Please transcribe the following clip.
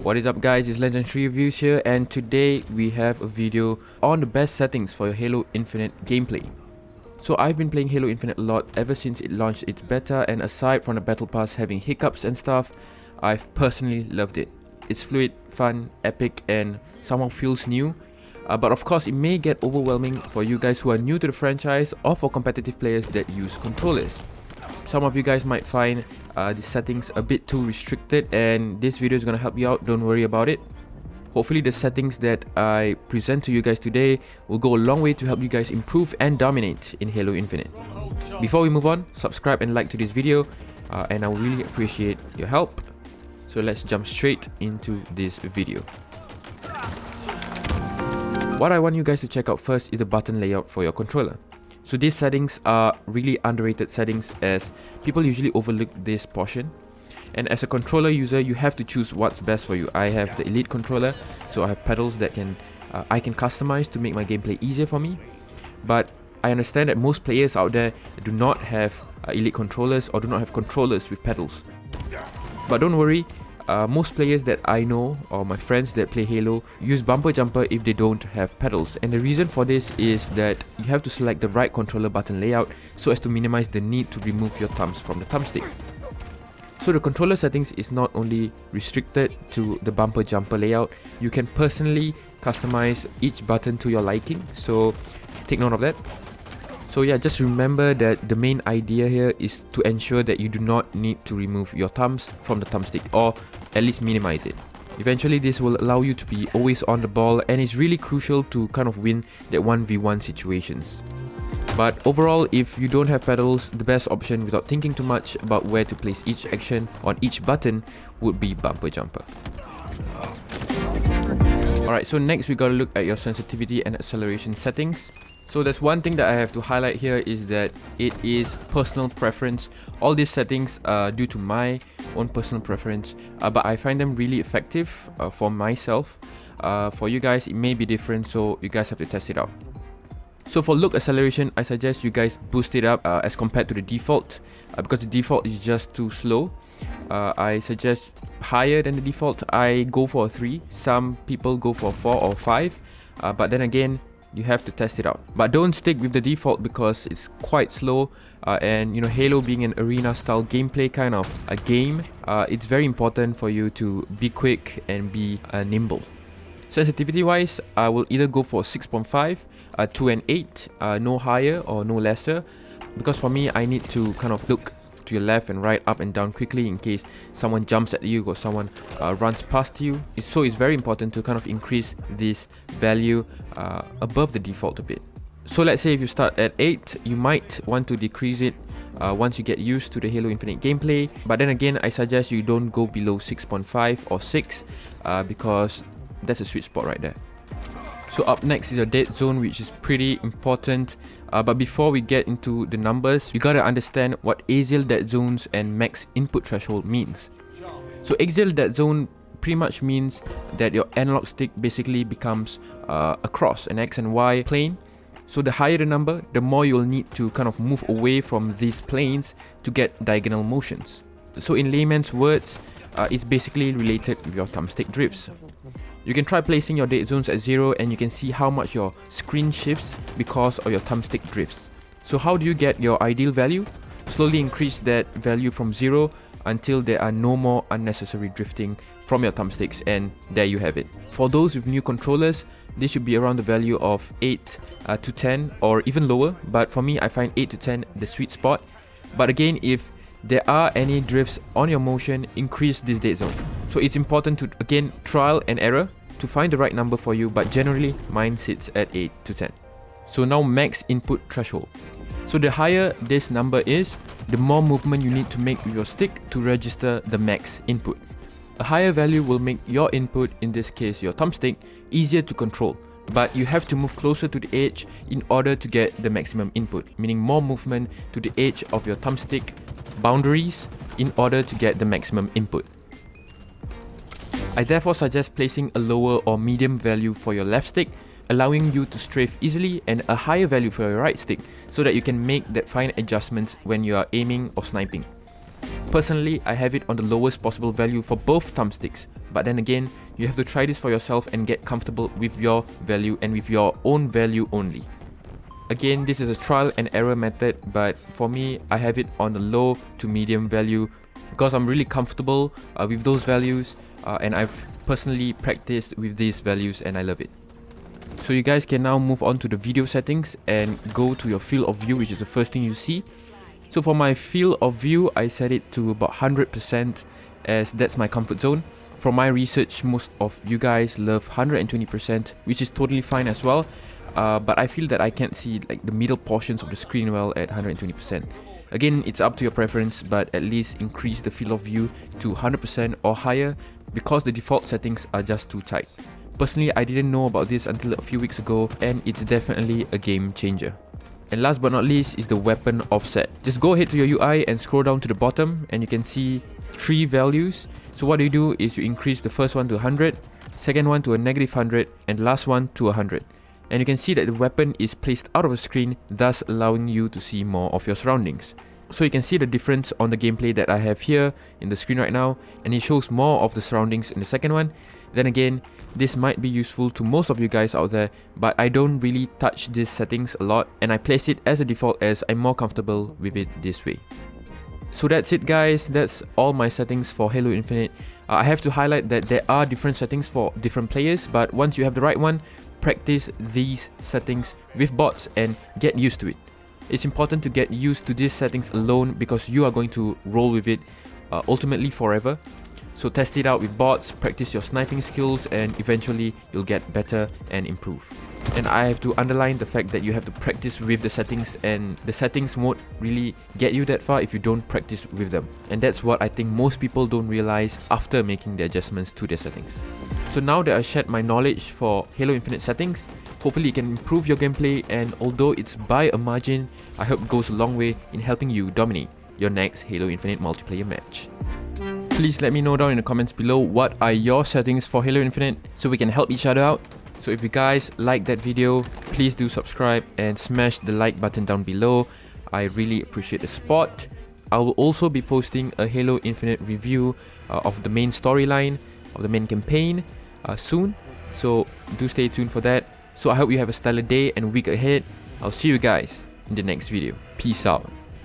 What is up guys, it's Legendary Reviews here, and today we have a video on the best settings for your Halo Infinite gameplay. So I've been playing Halo Infinite a lot ever since it launched its beta, and aside from the battle pass having hiccups and stuff, I've personally loved it. It's fluid, fun, epic, and somehow feels new. But of course it may get overwhelming for you guys who are new to the franchise or for competitive players that use controllers. Some of you guys might find the settings a bit too restricted, and this video is going to help you out, don't worry about it. Hopefully the settings that I present to you guys today will go a long way to help you guys improve and dominate in Halo Infinite. Before we move on, subscribe and like to this video, and I will really appreciate your help. So let's jump straight into this video. What I want you guys to check out first is the button layout for your controller. So these settings are really underrated settings, as people usually overlook this portion. And as a controller user, you have to choose what's best for you. I have the Elite controller, so I have pedals that I can customize to make my gameplay easier for me. But I understand that most players out there do not have Elite controllers or do not have controllers with pedals. But don't worry, most players that I know or my friends that play Halo use bumper jumper if they don't have pedals, and the reason for this is that you have to select the right controller button layout so as to minimize the need to remove your thumbs from the thumbstick. So the controller settings is not only restricted to the bumper jumper layout, you can personally customize each button to your liking, so take note of that. So yeah, just remember that the main idea here is to ensure that you do not need to remove your thumbs from the thumbstick, or at least minimize it. Eventually this will allow you to be always on the ball, and it's really crucial to kind of win that 1v1 situations. But overall, if you don't have pedals, the best option without thinking too much about where to place each action on each button would be bumper jumper. Alright, so next we gotta look at your sensitivity and acceleration settings. So there's one thing that I have to highlight here is that it is personal preference. All these settings are due to my own personal preference, but I find them really effective for myself. For you guys it may be different, so you guys have to test it out. So for look acceleration, I suggest you guys boost it up as compared to the default, because the default is just too slow. I suggest higher than the default. I go for a 3, some people go for 4 or 5, but then again, you have to test it out. But don't stick with the default because it's quite slow, and you know, Halo being an arena style gameplay kind of a game, it's very important for you to be quick and be nimble. Sensitivity wise, I will either go for 6.5, 2 and 8, no higher or no lesser, because for me I need to kind of look to your left and right, up and down quickly in case someone jumps at you or someone runs past you. So it's very important to kind of increase this value above the default a bit. So let's say if you start at 8, you might want to decrease it once you get used to the Halo Infinite gameplay. But then again, I suggest you don't go below 6.5 or 6 because that's a sweet spot right there. So up next is your dead zone, which is pretty important. But before we get into the numbers, you gotta understand what axial dead zones and max input threshold means. So axial dead zone pretty much means that your analog stick basically becomes a cross, an X and Y plane. So the higher the number, the more you'll need to kind of move away from these planes to get diagonal motions. So in layman's words, it's basically related with your thumbstick drifts. You can try placing your dead zones at 0, and you can see how much your screen shifts because of your thumbstick drifts. So how do you get your ideal value? Slowly increase that value from 0 until there are no more unnecessary drifting from your thumbsticks, and there you have it. For those with new controllers, this should be around the value of 8 to 10 or even lower, but for me I find 8 to 10 the sweet spot. But again, if there are any drifts on your motion, increase this dead zone. So it's important to, again, trial and error to find the right number for you, but generally mine sits at 8 to 10. So now max input threshold. So the higher this number is, the more movement you need to make with your stick to register the max input. A higher value will make your input, in this case your thumbstick, easier to control, but you have to move closer to the edge in order to get the maximum input, meaning more movement to the edge of your thumbstick boundaries in order to get the maximum input. I therefore suggest placing a lower or medium value for your left stick, allowing you to strafe easily, and a higher value for your right stick so that you can make that fine adjustments when you are aiming or sniping. Personally, I have it on the lowest possible value for both thumbsticks, but then again, you have to try this for yourself and get comfortable with your value and with your own value only. Again, this is a trial and error method, but for me, I have it on the low to medium value because I'm really comfortable with those values, and I've personally practiced with these values and I love it. So you guys can now move on to the video settings and go to your field of view, which is the first thing you see. So for my field of view, I set it to about 100% as that's my comfort zone. From my research, most of you guys love 120%, which is totally fine as well. But I feel that I can't see like the middle portions of the screen well at 120%. Again, it's up to your preference, but at least increase the field of view to 100% or higher because the default settings are just too tight. Personally, I didn't know about this until a few weeks ago, and it's definitely a game changer. And last but not least is the weapon offset. Just go ahead to your UI and scroll down to the bottom and you can see 3 values. So what you do is you increase the first one to 100, second one to a -100, and last one to 100. And you can see that the weapon is placed out of the screen, thus allowing you to see more of your surroundings. So you can see the difference on the gameplay that I have here in the screen right now, and it shows more of the surroundings in the second one. Then again, this might be useful to most of you guys out there, but I don't really touch these settings a lot, and I place it as a default as I'm more comfortable with it this way. So that's it guys, that's all my settings for Halo Infinite. I have to highlight that there are different settings for different players, but once you have the right one, practice these settings with bots and get used to it. It's important to get used to these settings alone because you are going to roll with it ultimately forever. So test it out with bots, practice your sniping skills, and eventually you'll get better and improve. And I have to underline the fact that you have to practice with the settings, and the settings won't really get you that far if you don't practice with them. And that's what I think most people don't realize after making the adjustments to their settings. So now that I shared my knowledge for Halo Infinite settings, hopefully it can improve your gameplay, and although it's by a margin, I hope it goes a long way in helping you dominate your next Halo Infinite multiplayer match. Please let me know down in the comments below what are your settings for Halo Infinite so we can help each other out. So if you guys like that video, please do subscribe and smash the like button down below. I really appreciate the support. I will also be posting a Halo Infinite review of the main storyline, of the main campaign soon. So do stay tuned for that. So I hope you have a stellar day and week ahead. I'll see you guys in the next video. Peace out.